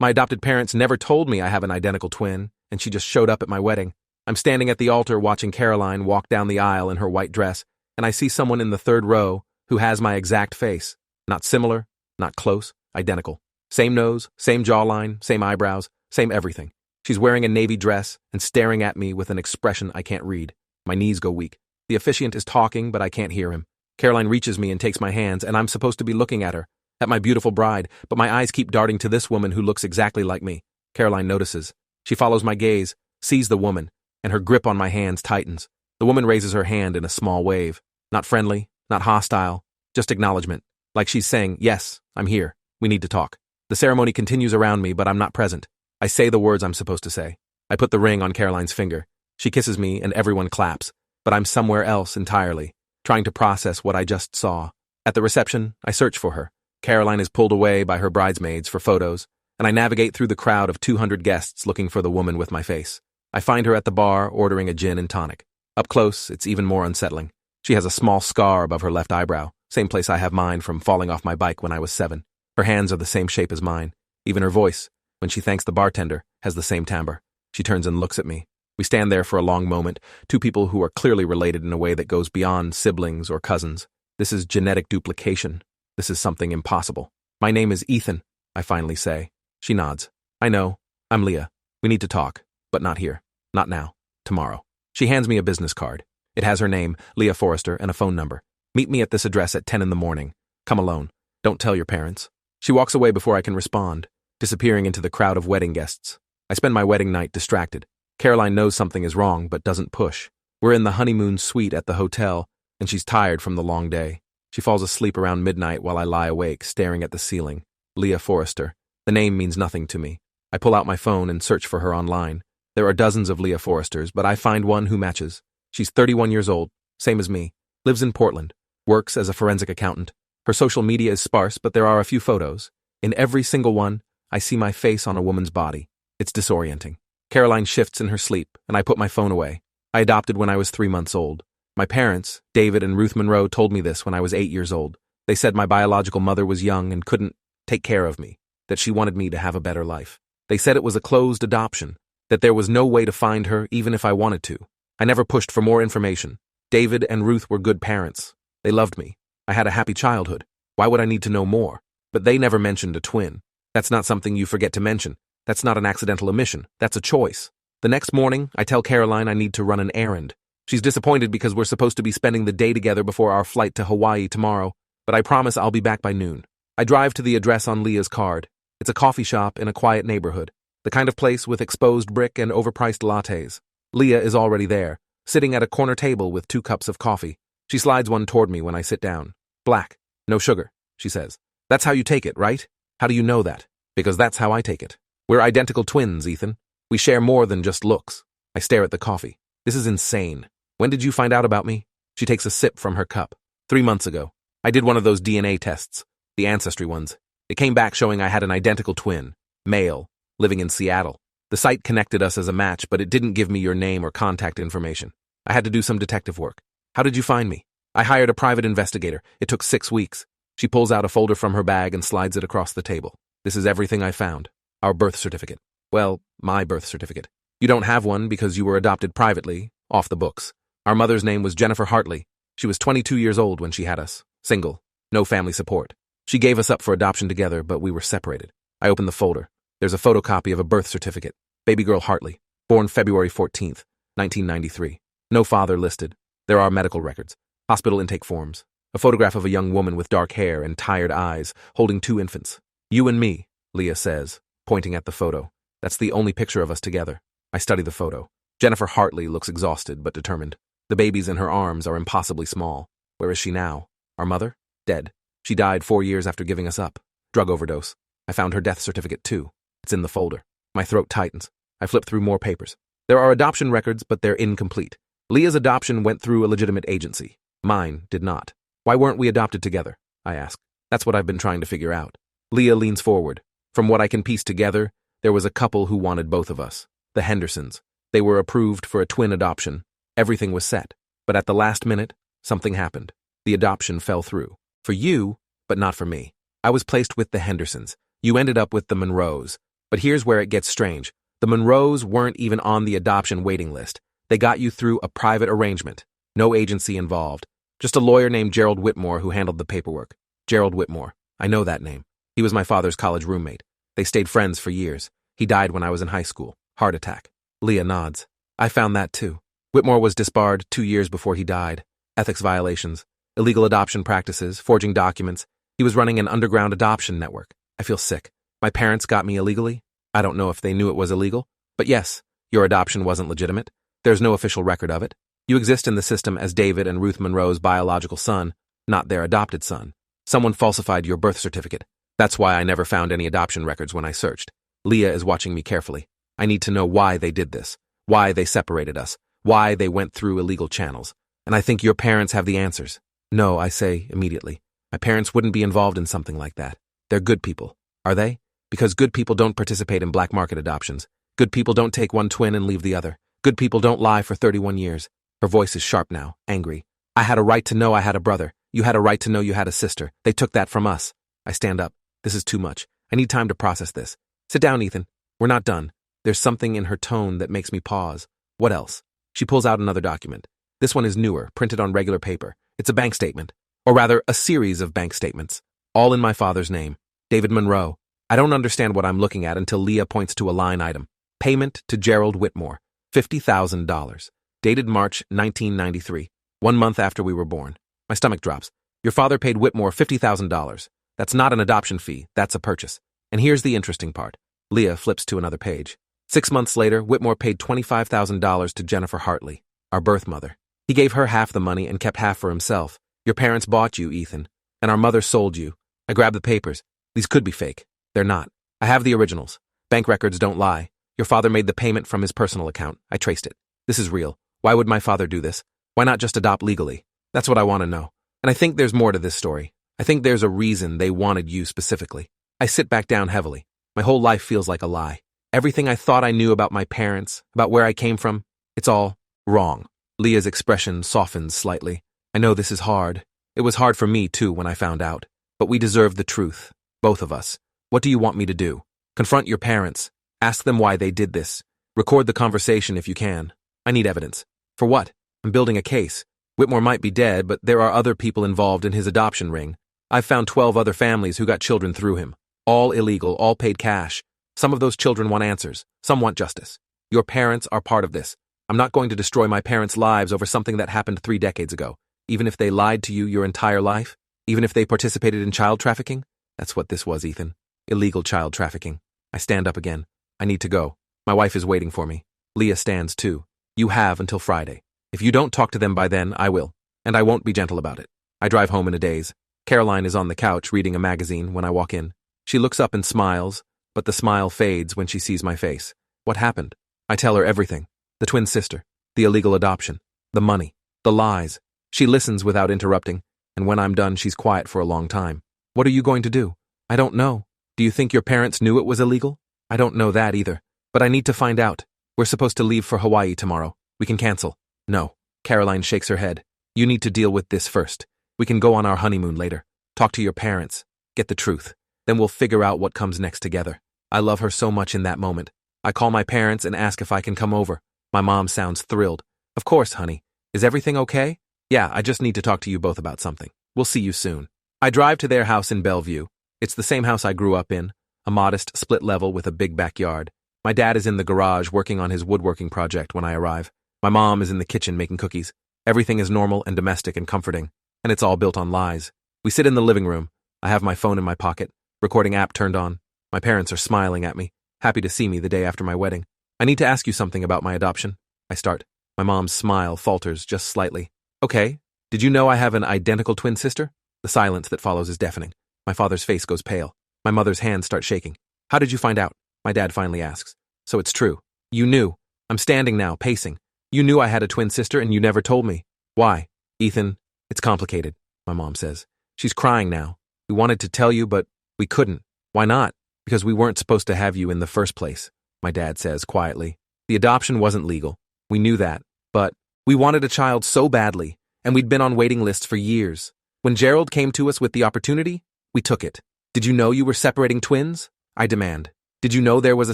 My adopted parents never told me I have an identical twin, and she just showed up at my wedding. I'm standing at the altar watching Caroline walk down the aisle in her white dress, and I see someone in the third row who has my exact face. Not similar, not close, identical. Same nose, same jawline, same eyebrows, same everything. She's wearing a navy dress and staring at me with an expression I can't read. My knees go weak. The officiant is talking, but I can't hear him. Caroline reaches me and takes my hands, and I'm supposed to be looking at her, at my beautiful bride, but my eyes keep darting to this woman who looks exactly like me. Caroline notices. She follows my gaze, sees the woman, and her grip on my hands tightens. The woman raises her hand in a small wave. Not friendly, not hostile, just acknowledgement. Like she's saying, yes, I'm here. We need to talk. The ceremony continues around me, but I'm not present. I say the words I'm supposed to say. I put the ring on Caroline's finger. She kisses me and everyone claps, but I'm somewhere else entirely, trying to process what I just saw. At the reception, I search for her. Caroline is pulled away by her bridesmaids for photos, and I navigate through the crowd of 200 guests looking for the woman with my face. I find her at the bar ordering a gin and tonic. Up close, it's even more unsettling. She has a small scar above her left eyebrow, same place I have mine from falling off my bike when I was 7. Her hands are the same shape as mine. Even her voice, when she thanks the bartender, has the same timbre. She turns and looks at me. We stand there for a long moment, two people who are clearly related in a way that goes beyond siblings or cousins. This is genetic duplication. This is something impossible. My name is Ethan, I finally say. She nods. I know. I'm Leah. We need to talk, but not here. Not now. Tomorrow. She hands me a business card. It has her name, Leah Forrester, and a phone number. Meet me at this address at 10 in the morning. Come alone. Don't tell your parents. She walks away before I can respond, disappearing into the crowd of wedding guests. I spend my wedding night distracted. Caroline knows something is wrong, but doesn't push. We're in the honeymoon suite at the hotel, and she's tired from the long day. She falls asleep around midnight while I lie awake, staring at the ceiling. Leah Forrester. The name means nothing to me. I pull out my phone and search for her online. There are dozens of Leah Forresters, but I find one who matches. She's 31 years old, same as me, lives in Portland, works as a forensic accountant. Her social media is sparse, but there are a few photos. In every single one, I see my face on a woman's body. It's disorienting. Caroline shifts in her sleep, and I put my phone away. I adopted when I was 3 months old. My parents, David and Ruth Monroe, told me this when I was 8 years old. They said my biological mother was young and couldn't take care of me, that she wanted me to have a better life. They said it was a closed adoption, that there was no way to find her even if I wanted to. I never pushed for more information. David and Ruth were good parents. They loved me. I had a happy childhood. Why would I need to know more? But they never mentioned a twin. That's not something you forget to mention. That's not an accidental omission. That's a choice. The next morning, I tell Caroline I need to run an errand. She's disappointed because we're supposed to be spending the day together before our flight to Hawaii tomorrow, but I promise I'll be back by noon. I drive to the address on Leah's card. It's a coffee shop in a quiet neighborhood, the kind of place with exposed brick and overpriced lattes. Leah is already there, sitting at a corner table with 2 cups of coffee. She slides one toward me when I sit down. Black, no sugar, she says. That's how you take it, right? How do you know that? Because that's how I take it. We're identical twins, Ethan. We share more than just looks. I stare at the coffee. This is insane. When did you find out about me? She takes a sip from her cup. 3 months ago. I did one of those DNA tests, the ancestry ones. It came back showing I had an identical twin, male, living in Seattle. The site connected us as a match, but it didn't give me your name or contact information. I had to do some detective work. How did you find me? I hired a private investigator. It took 6 weeks. She pulls out a folder from her bag and slides it across the table. This is everything I found. Our birth certificate. Well, my birth certificate. You don't have one because you were adopted privately, off the books. Our mother's name was Jennifer Hartley. She was 22 years old when she had us. Single. No family support. She gave us up for adoption together, but we were separated. I opened the folder. There's a photocopy of a birth certificate. Baby girl Hartley. Born February 14th, 1993. No father listed. There are medical records. Hospital intake forms. A photograph of a young woman with dark hair and tired eyes, holding 2 infants. You and me, Leah says, pointing at the photo. That's the only picture of us together. I study the photo. Jennifer Hartley looks exhausted but determined. The babies in her arms are impossibly small. Where is she now? Our mother? Dead. She died 4 years after giving us up. Drug overdose. I found her death certificate too. It's in the folder. My throat tightens. I flip through more papers. There are adoption records, but they're incomplete. Leah's adoption went through a legitimate agency. Mine did not. Why weren't we adopted together? I ask. That's what I've been trying to figure out. Leah leans forward. From what I can piece together, there was a couple who wanted both of us. The Hendersons. They were approved for a twin adoption. Everything was set. But at the last minute, something happened. The adoption fell through. For you, but not for me. I was placed with the Hendersons. You ended up with the Monroes. But here's where it gets strange. The Monroes weren't even on the adoption waiting list. They got you through a private arrangement. No agency involved. Just a lawyer named Gerald Whitmore who handled the paperwork. Gerald Whitmore. I know that name. He was my father's college roommate. They stayed friends for years. He died when I was in high school. Heart attack. Leah nods. I found that too. Whitmore was disbarred 2 years before he died. Ethics violations, illegal adoption practices, forging documents. He was running an underground adoption network. I feel sick. My parents got me illegally. I don't know if they knew it was illegal. But yes, your adoption wasn't legitimate. There's no official record of it. You exist in the system as David and Ruth Monroe's biological son, not their adopted son. Someone falsified your birth certificate. That's why I never found any adoption records when I searched. Leah is watching me carefully. I need to know why they did this, why they separated us, why they went through illegal channels. And I think your parents have the answers. No, I say immediately. My parents wouldn't be involved in something like that. They're good people. Are they? Because good people don't participate in black market adoptions. Good people don't take one twin and leave the other. Good people don't lie for 31 years. Her voice is sharp now, angry. I had a right to know I had a brother. You had a right to know you had a sister. They took that from us. I stand up. This is too much. I need time to process this. Sit down, Ethan. We're not done. There's something in her tone that makes me pause. What else? She pulls out another document. This one is newer, printed on regular paper. It's a bank statement. Or rather, a series of bank statements. All in my father's name. David Monroe. I don't understand what I'm looking at until Leah points to a line item. Payment to Gerald Whitmore. $50,000. Dated March 1993. 1 month after we were born. My stomach drops. Your father paid Whitmore $50,000. That's not an adoption fee. That's a purchase. And here's the interesting part. Leah flips to another page. 6 months later, Whitmore paid $25,000 to Jennifer Hartley, our birth mother. He gave her half the money and kept half for himself. Your parents bought you, Ethan. And our mother sold you. I grabbed the papers. These could be fake. They're not. I have the originals. Bank records don't lie. Your father made the payment from his personal account. I traced it. This is real. Why would my father do this? Why not just adopt legally? That's what I want to know. And I think there's more to this story. I think there's a reason they wanted you specifically. I sit back down heavily. My whole life feels like a lie. Everything I thought I knew about my parents, about where I came from, it's all wrong. Leah's expression softens slightly. I know this is hard. It was hard for me, too, when I found out. But we deserve the truth. Both of us. What do you want me to do? Confront your parents. Ask them why they did this. Record the conversation if you can. I need evidence. For what? I'm building a case. Whitmore might be dead, but there are other people involved in his adoption ring. I've found 12 other families who got children through him. All illegal, all paid cash. Some of those children want answers. Some want justice. Your parents are part of this. I'm not going to destroy my parents' lives over something that happened 3 decades ago. Even if they lied to you your entire life? Even if they participated in child trafficking? That's what this was, Ethan. Illegal child trafficking. I stand up again. I need to go. My wife is waiting for me. Leah stands too. You have until Friday. If you don't talk to them by then, I will. And I won't be gentle about it. I drive home in a daze. Caroline is on the couch reading a magazine when I walk in. She looks up and smiles, but the smile fades when she sees my face. What happened? I tell her everything. The twin sister, the illegal adoption, the money, the lies. She listens without interrupting, and when I'm done, she's quiet for a long time. What are you going to do? I don't know. Do you think your parents knew it was illegal? I don't know that either, but I need to find out. We're supposed to leave for Hawaii tomorrow. We can cancel. No. Caroline shakes her head. You need to deal with this first. We can go on our honeymoon later. Talk to your parents. Get the truth. Then we'll figure out what comes next together. I love her so much in that moment. I call my parents and ask if I can come over. My mom sounds thrilled. Of course, honey. Is everything okay? Yeah, I just need to talk to you both about something. We'll see you soon. I drive to their house in Bellevue. It's the same house I grew up in, a modest split level with a big backyard. My dad is in the garage working on his woodworking project when I arrive. My mom is in the kitchen making cookies. Everything is normal and domestic and comforting, and it's all built on lies. We sit in the living room. I have my phone in my pocket, recording app turned on. My parents are smiling at me, happy to see me the day after my wedding. I need to ask you something about my adoption. I start. My mom's smile falters just slightly. Okay, did you know I have an identical twin sister? The silence that follows is deafening. My father's face goes pale. My mother's hands start shaking. How did you find out? My dad finally asks. So it's true. You knew. I'm standing now, pacing. You knew I had a twin sister and you never told me. Why? Ethan, it's complicated, my mom says. She's crying now. We wanted to tell you, but we couldn't. Why not? Because we weren't supposed to have you in the first place, my dad says quietly. The adoption wasn't legal. We knew that. But we wanted a child so badly, and we'd been on waiting lists for years. When Gerald came to us with the opportunity, we took it. Did you know you were separating twins? I demand. Did you know there was a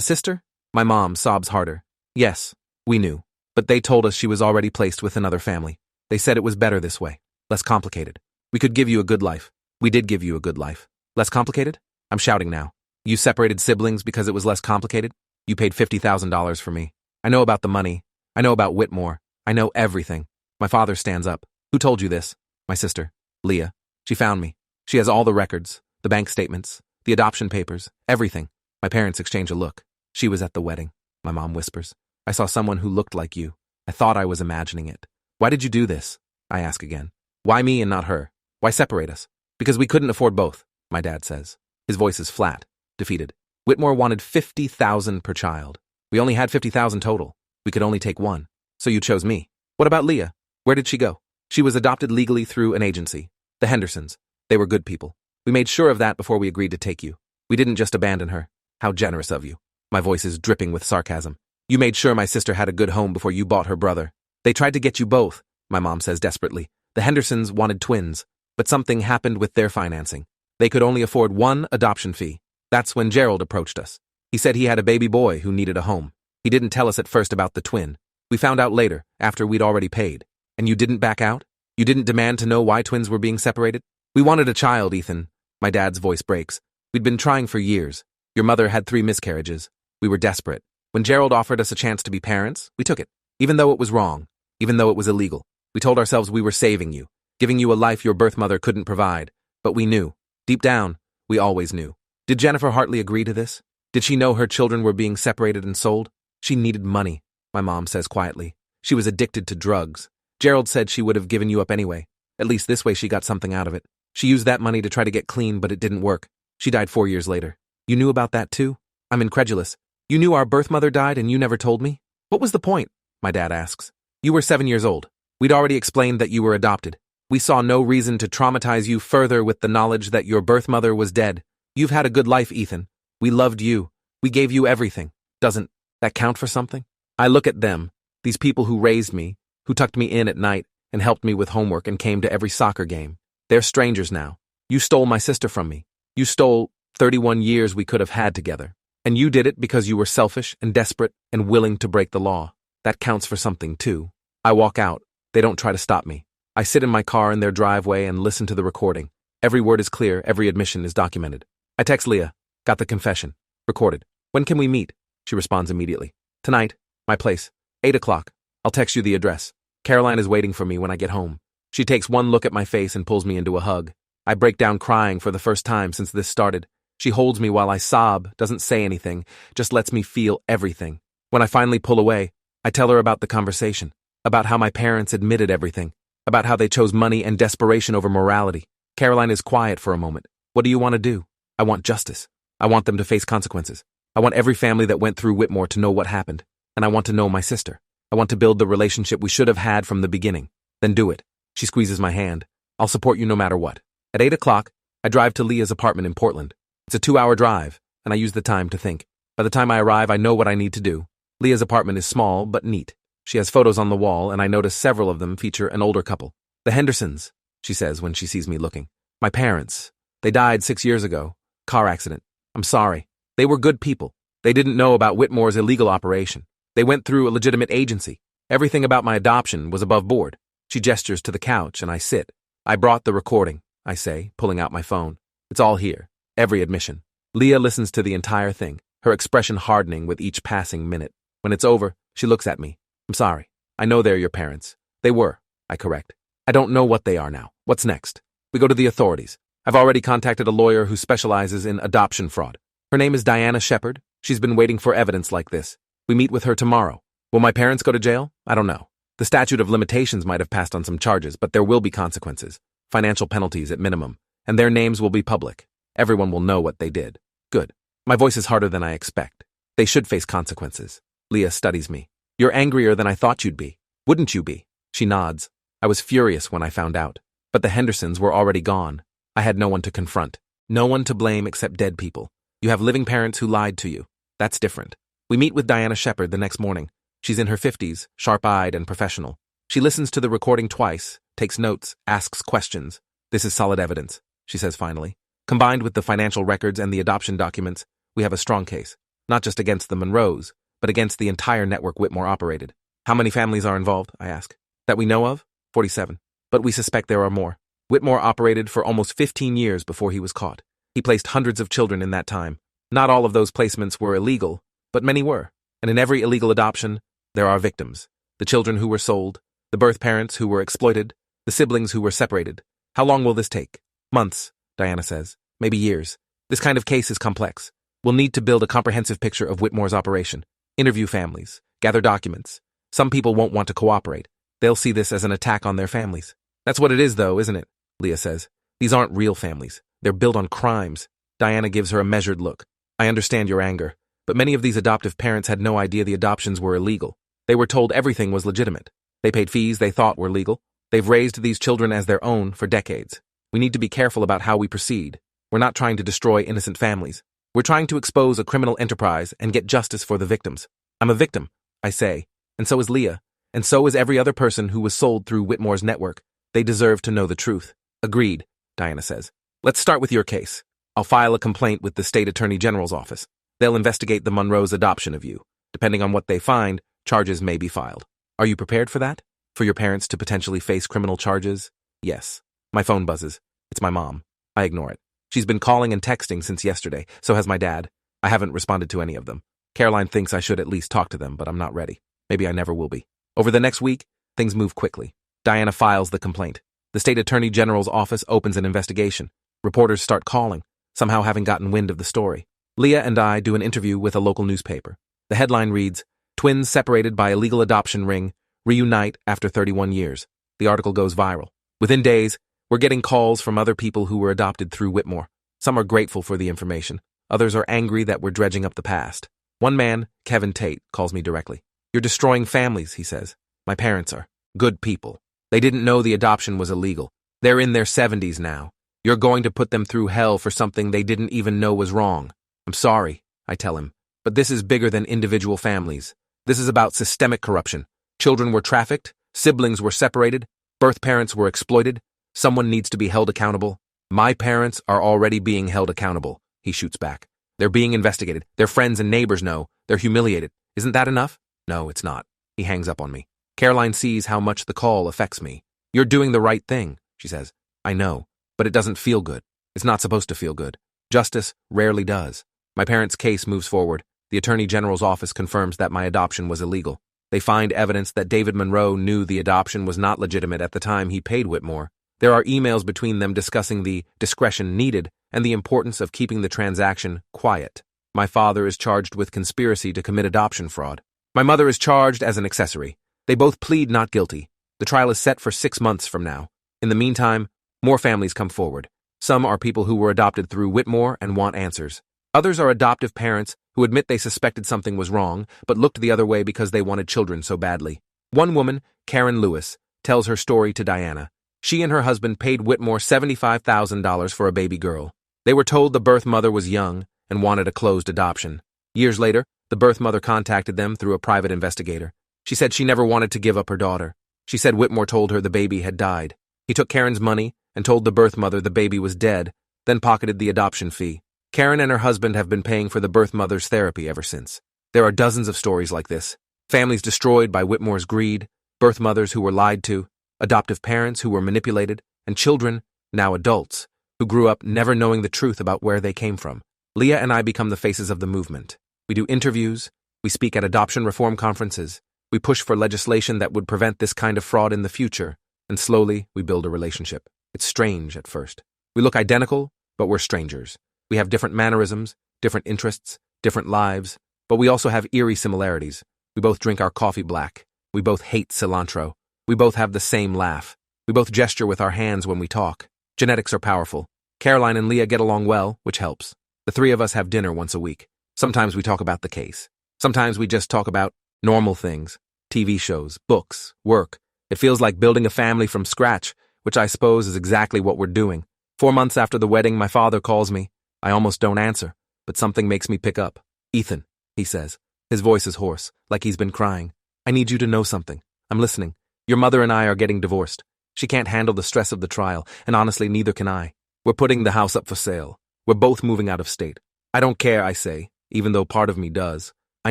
sister? My mom sobs harder. Yes, we knew. But they told us she was already placed with another family. They said it was better this way. Less complicated. We could give you a good life. We did give you a good life. Less complicated? I'm shouting now. You separated siblings because it was less complicated? You paid $50,000 for me. I know about the money. I know about Whitmore. I know everything. My father stands up. Who told you this? My sister, Leah. She found me. She has all the records, the bank statements, the adoption papers, everything. My parents exchange a look. She was at the wedding, my mom whispers. I saw someone who looked like you. I thought I was imagining it. Why did you do this? I ask again. Why me and not her? Why separate us? Because we couldn't afford both, my dad says. His voice is flat, defeated. Whitmore wanted $50,000 per child. We only had $50,000 total. We could only take one. So you chose me. What about Leah? Where did she go? She was adopted legally through an agency. The Hendersons. They were good people. We made sure of that before we agreed to take you. We didn't just abandon her. How generous of you. My voice is dripping with sarcasm. You made sure my sister had a good home before you bought her brother. They tried to get you both, my mom says desperately. The Hendersons wanted twins, but something happened with their financing. They could only afford one adoption fee. That's when Gerald approached us. He said he had a baby boy who needed a home. He didn't tell us at first about the twin. We found out later, after we'd already paid. And you didn't back out? You didn't demand to know why twins were being separated? We wanted a child, Ethan. My dad's voice breaks. We'd been trying for years. Your mother had 3 miscarriages. We were desperate. When Gerald offered us a chance to be parents, we took it. Even though it was wrong. Even though it was illegal. We told ourselves we were saving you. Giving you a life your birth mother couldn't provide. But we knew. Deep down, we always knew. Did Jennifer Hartley agree to this? Did she know her children were being separated and sold? She needed money, my mom says quietly. She was addicted to drugs. Gerald said she would have given you up anyway. At least this way she got something out of it. She used that money to try to get clean, but it didn't work. She died 4 years later. You knew about that too? I'm incredulous. You knew our birth mother died and you never told me? What was the point? My dad asks. You were 7 years old. We'd already explained that you were adopted. We saw no reason to traumatize you further with the knowledge that your birth mother was dead. You've had a good life, Ethan. We loved you. We gave you everything. Doesn't that count for something? I look at them, these people who raised me, who tucked me in at night and helped me with homework and came to every soccer game. They're strangers now. You stole my sister from me. You stole 31 years we could have had together. And you did it because you were selfish and desperate and willing to break the law. That counts for something too. I walk out. They don't try to stop me. I sit in my car in their driveway and listen to the recording. Every word is clear, every admission is documented. I text Leah. Got the confession. Recorded. When can we meet? She responds immediately. Tonight. My place. 8 o'clock. I'll text you the address. Caroline is waiting for me when I get home. She takes one look at my face and pulls me into a hug. I break down crying for the first time since this started. She holds me while I sob, doesn't say anything, just lets me feel everything. When I finally pull away, I tell her about the conversation, about how my parents admitted everything, about how they chose money and desperation over morality. Caroline is quiet for a moment. What do you want to do? I want justice. I want them to face consequences. I want every family that went through Whitmore to know what happened. And I want to know my sister. I want to build the relationship we should have had from the beginning. Then do it. She squeezes my hand. I'll support you no matter what. At 8 o'clock, I drive to Leah's apartment in Portland. It's a 2-hour drive, and I use the time to think. By the time I arrive, I know what I need to do. Leah's apartment is small, but neat. She has photos on the wall, and I notice several of them feature an older couple. The Hendersons, she says when she sees me looking. My parents. They died 6 years ago. Car accident. I'm sorry. They were good people. They didn't know about Whitmore's illegal operation. They went through a legitimate agency. Everything about my adoption was above board. She gestures to the couch, and I sit. I brought the recording, I say, pulling out my phone. It's all here. Every admission. Leah listens to the entire thing, her expression hardening with each passing minute. When it's over, she looks at me. I'm sorry. I know they're your parents. They were, I correct. I don't know what they are now. What's next? We go to the authorities. I've already contacted a lawyer who specializes in adoption fraud. Her name is Diana Shepard. She's been waiting for evidence like this. We meet with her tomorrow. Will my parents go to jail? I don't know. The statute of limitations might have passed on some charges, but there will be consequences. Financial penalties at minimum. And their names will be public. Everyone will know what they did. Good. My voice is harder than I expect. They should face consequences. Leah studies me. You're angrier than I thought you'd be. Wouldn't you be? She nods. I was furious when I found out. But the Hendersons were already gone. I had no one to confront. No one to blame except dead people. You have living parents who lied to you. That's different. We meet with Diana Shepard the next morning. She's in her 50s, sharp-eyed and professional. She listens to the recording twice, takes notes, asks questions. This is solid evidence, she says finally. Combined with the financial records and the adoption documents, we have a strong case. not just against the Monroes, but against the entire network Whitmore operated. How many families are involved, I ask. That we know of? 47. But we suspect there are more. Whitmore operated for almost 15 years before he was caught. He placed hundreds of children in that time. Not all of those placements were illegal, but many were. And in every illegal adoption, there are victims. The children who were sold, the birth parents who were exploited, the siblings who were separated. How long will this take? Months, Diana says. Maybe years. This kind of case is complex. We'll need to build a comprehensive picture of Whitmore's operation. Interview families. Gather documents. Some people won't want to cooperate. They'll see this as an attack on their families. That's what it is, though, isn't it? Leah says. These aren't real families. They're built on crimes. Diana gives her a measured look. I understand your anger, but many of these adoptive parents had no idea the adoptions were illegal. They were told everything was legitimate. They paid fees they thought were legal. They've raised these children as their own for decades. We need to be careful about how we proceed. We're not trying to destroy innocent families. We're trying to expose a criminal enterprise and get justice for the victims. I'm a victim, I say, and so is Leah, and so is every other person who was sold through Whitmore's network. They deserve to know the truth. Agreed, Diana says. Let's start with your case. I'll file a complaint with the State Attorney General's office. They'll investigate the Monroes' adoption of you. Depending on what they find, charges may be filed. Are you prepared for that? For your parents to potentially face criminal charges? Yes. My phone buzzes. It's my mom. I ignore it. She's been calling and texting since yesterday, so has my dad. I haven't responded to any of them. Caroline thinks I should at least talk to them, but I'm not ready. Maybe I never will be. Over the next week, things move quickly. Diana files the complaint. The State Attorney General's office opens an investigation. Reporters start calling, somehow having gotten wind of the story. Leah and I do an interview with a local newspaper. The headline reads, "Twins separated by illegal adoption ring reunite after 31 years." The article goes viral. Within days, we're getting calls from other people who were adopted through Whitmore. Some are grateful for the information. Others are angry that we're dredging up the past. One man, Kevin Tate, calls me directly. "You're destroying families," he says. "My parents are good people. They didn't know the adoption was illegal. They're in their 70s now. You're going to put them through hell for something they didn't even know was wrong." "I'm sorry," I tell him, "but this is bigger than individual families. This is about systemic corruption. Children were trafficked, siblings were separated, birth parents were exploited. Someone needs to be held accountable." "My parents are already being held accountable," he shoots back. "They're being investigated. Their friends and neighbors know. They're humiliated. Isn't that enough?" "No, it's not." He hangs up on me. Caroline sees how much the call affects me. "You're doing the right thing," she says. "I know, but it doesn't feel good. It's not supposed to feel good. Justice rarely does." My parents' case moves forward. The Attorney General's office confirms that my adoption was illegal. They find evidence that David Monroe knew the adoption was not legitimate at the time he paid Whitmore. There are emails between them discussing the discretion needed and the importance of keeping the transaction quiet. My father is charged with conspiracy to commit adoption fraud. My mother is charged as an accessory. They both plead not guilty. The trial is set for 6 months from now. In the meantime, more families come forward. Some are people who were adopted through Whitmore and want answers. Others are adoptive parents who admit they suspected something was wrong, but looked the other way because they wanted children so badly. One woman, Karen Lewis, tells her story to Diana. She and her husband paid Whitmore $75,000 for a baby girl. They were told the birth mother was young and wanted a closed adoption. Years later, the birth mother contacted them through a private investigator. She said she never wanted to give up her daughter. She said Whitmore told her the baby had died. He took Karen's money and told the birth mother the baby was dead, then pocketed the adoption fee. Karen and her husband have been paying for the birth mother's therapy ever since. There are dozens of stories like this. Families destroyed by Whitmore's greed, birth mothers who were lied to, adoptive parents who were manipulated, and children, now adults, who grew up never knowing the truth about where they came from. Leah and I become the faces of the movement. We do interviews, we speak at adoption reform conferences, we push for legislation that would prevent this kind of fraud in the future, and slowly we build a relationship. It's strange at first. We look identical, but we're strangers. We have different mannerisms, different interests, different lives, but we also have eerie similarities. We both drink our coffee black. We both hate cilantro. We both have the same laugh. We both gesture with our hands when we talk. Genetics are powerful. Caroline and Leah get along well, which helps. The three of us have dinner once a week. Sometimes we talk about the case. Sometimes we just talk about normal things, TV shows, books, work. It feels like building a family from scratch, which I suppose is exactly what we're doing. 4 months after the wedding, my father calls me. I almost don't answer, but something makes me pick up. "Ethan," he says. His voice is hoarse, like he's been crying. "I need you to know something. I'm listening. Your mother and I are getting divorced. She can't handle the stress of the trial, and honestly, neither can I. We're putting the house up for sale. We're both moving out of state. I don't care, I say. even though part of me does. I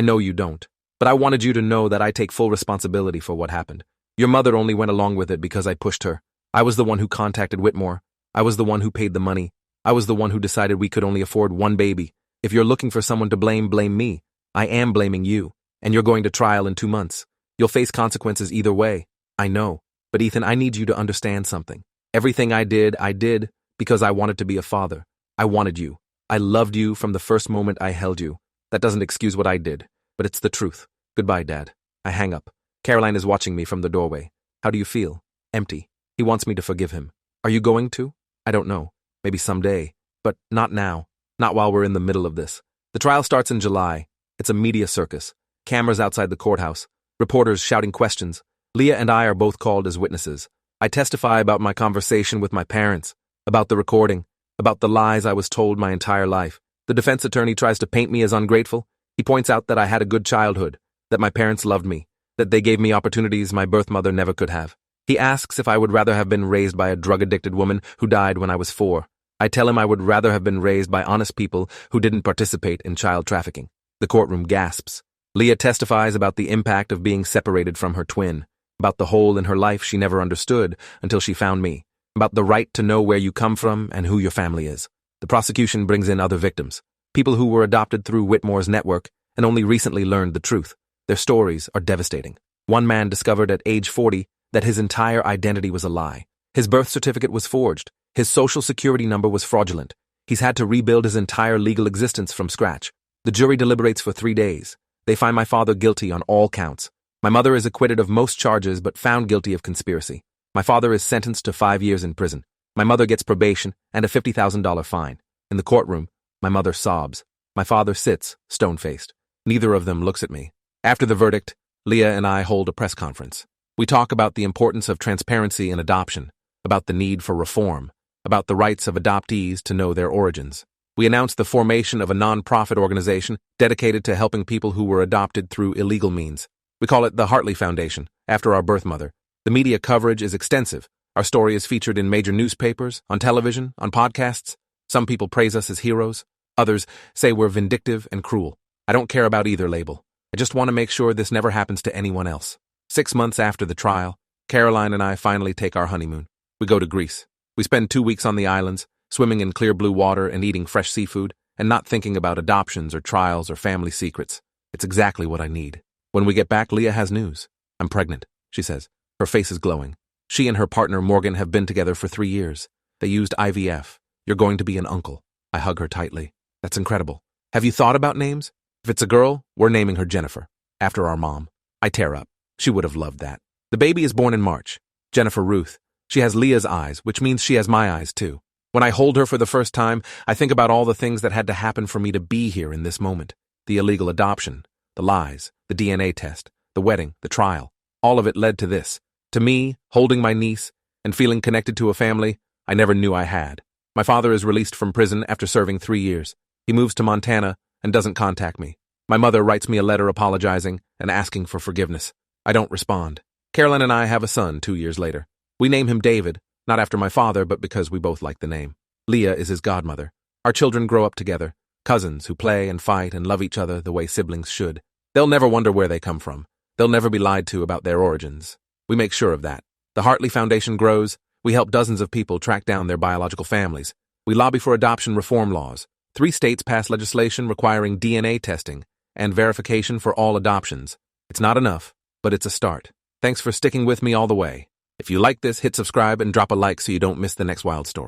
know you don't. But I wanted you to know that I take full responsibility for what happened. Your mother only went along with it because I pushed her. I was the one who contacted Whitmore. I was the one who paid the money. I was the one who decided we could only afford one baby. If you're looking for someone to blame me. I am blaming you. And you're going to trial in 2 months. You'll face consequences either way. I know. But Ethan, I need you to understand something. Everything I did because I wanted to be a father. I wanted you. I loved you from the first moment I held you. That doesn't excuse what I did, but it's the truth. Goodbye, Dad. I hang up. Caroline is watching me from the doorway. How do you feel? Empty. He wants me to forgive him. Are you going to? I don't know. Maybe someday. But not now. Not while we're in the middle of this. The trial starts in July. It's a media circus. Cameras outside the courthouse. Reporters shouting questions. Leah and I are both called as witnesses. I testify about my conversation with my parents, about the recording, about the lies I was told my entire life. The defense attorney tries to paint me as ungrateful. He points out that I had a good childhood, that my parents loved me, that they gave me opportunities my birth mother never could have. He asks if I would rather have been raised by a drug-addicted woman who died when I was 4. I tell him I would rather have been raised by honest people who didn't participate in child trafficking. The courtroom gasps. Leah testifies about the impact of being separated from her twin, about the hole in her life she never understood until she found me, about the right to know where you come from and who your family is. The prosecution brings in other victims, people who were adopted through Whitmore's network and only recently learned the truth. Their stories are devastating. One man discovered at age 40 that his entire identity was a lie. His birth certificate was forged. His social security number was fraudulent. He's had to rebuild his entire legal existence from scratch. The jury deliberates for 3 days. They find my father guilty on all counts. My mother is acquitted of most charges but found guilty of conspiracy. My father is sentenced to 5 years in prison. My mother gets probation and a $50,000 fine. In the courtroom, my mother sobs. My father sits, stone-faced. Neither of them looks at me. After the verdict, Leah and I hold a press conference. We talk about the importance of transparency in adoption, about the need for reform, about the rights of adoptees to know their origins. We announce the formation of a non-profit organization dedicated to helping people who were adopted through illegal means. We call it the Hartley Foundation, after our birth mother. The media coverage is extensive. Our story is featured in major newspapers, on television, on podcasts. Some people praise us as heroes. Others say we're vindictive and cruel. I don't care about either label. I just want to make sure this never happens to anyone else. 6 months after the trial, Caroline and I finally take our honeymoon. We go to Greece. We spend 2 weeks on the islands, swimming in clear blue water and eating fresh seafood, and not thinking about adoptions or trials or family secrets. It's exactly what I need. When we get back, Leah has news. I'm pregnant, she says. Her face is glowing. She and her partner, Morgan, have been together for 3 years. They used IVF. You're going to be an uncle. I hug her tightly. That's incredible. Have you thought about names? If it's a girl, we're naming her Jennifer, after our mom. I tear up. She would have loved that. The baby is born in March. Jennifer Ruth. She has Leah's eyes, which means she has my eyes too. When I hold her for the first time, I think about all the things that had to happen for me to be here in this moment. The illegal adoption, the lies, the DNA test, the wedding, the trial. All of it led to this. To me, holding my niece and feeling connected to a family I never knew I had. My father is released from prison after serving 3 years. He moves to Montana and doesn't contact me. My mother writes me a letter apologizing and asking for forgiveness. I don't respond. Carolyn and I have a son 2 years later. We name him David, not after my father, but because we both like the name. Leah is his godmother. Our children grow up together, cousins who play and fight and love each other the way siblings should. They'll never wonder where they come from. They'll never be lied to about their origins. We make sure of that. The Hartley Foundation grows. We help dozens of people track down their biological families. We lobby for adoption reform laws. 3 states pass legislation requiring DNA testing and verification for all adoptions. It's not enough, but it's a start. Thanks for sticking with me all the way. If you like this, hit subscribe and drop a like so you don't miss the next wild story.